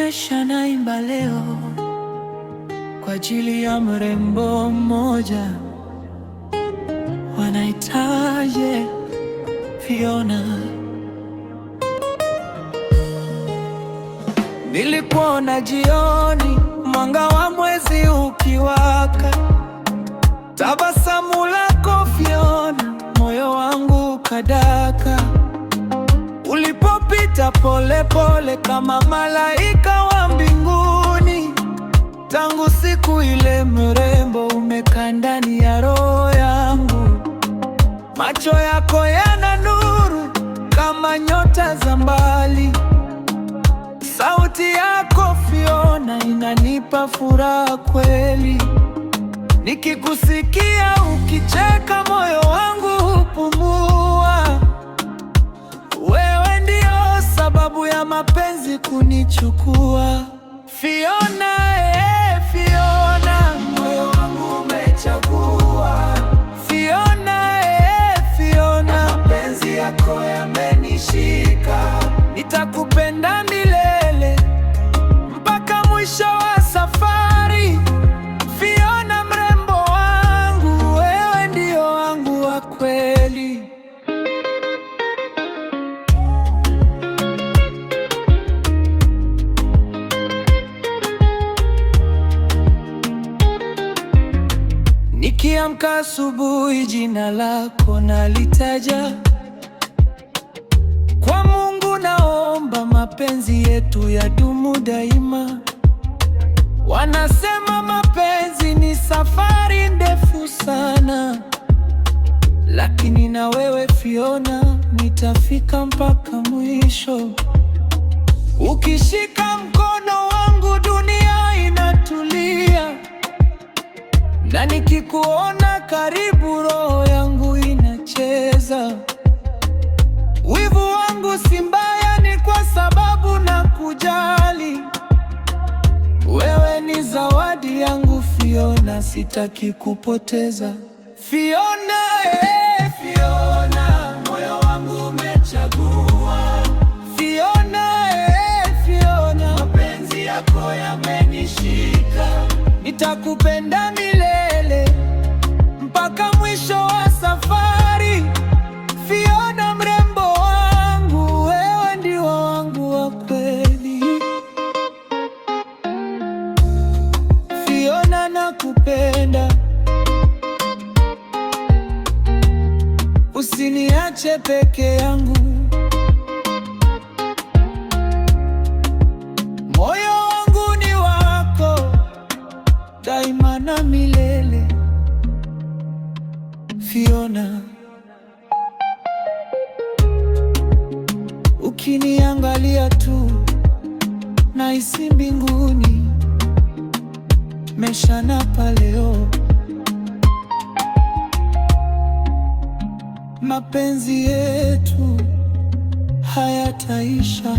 Mesha naimba leo kwa ajili ya mrembo mmoja, wanaitaje Fiona. Nilikuona jioni, mwanga wa mwezi ukiwaka, tabasamu lako Fiona, moyo wangu kadaka. Ulipopita pole pole kama malaika wa mbinguni, tangu siku ile mrembo umekaa ndani ya roho yangu. Macho yako yana nuru kama nyota za mbali, sauti yako Fiona inanipa furaha kweli. Nikikusikia ukicheka moyo wangu hupumua. Wewe ndio sababu ya mapenzi kunichukua Fiona, Fiona, moyo wangu umechagua Fiona, Fiona, mapenzi yako yamenishika. Nitakupenda milele mpaka mwisho wa safari. Fiona mrembo wangu, wewe ndio wangu wa kweli. Nikiamka asubuhi jina lako nalitaja, kwa Mungu naomba mapenzi yetu yadumu daima. Wanasema mapenzi ni safari ndefu sana, lakini na wewe Fiona nitafika mpaka mwisho. Ukishika mkono wangu dunia inatulia, na nikikuona karibu roho yangu inacheza. Wivu wangu si mbaya, ni kwa sababu nakujali. Wewe ni zawadi yangu Fiona, sitaki kupoteza. Fiona, Fiona, moyo wangu umechagua Fiona, Fiona, mapenzi yako yamenishika. Nitakupenda milele mpaka mwisho wa safari. Fiona mrembo wangu, wewe ndio wangu wa kweli. Fiona nakupenda, usiniache peke yangu. Moyo wangu ni wako daima na milele. Fiona, ukiniangalia tu nahisi mbinguni. Mesha napa leo, mapenzi yetu hayataisha.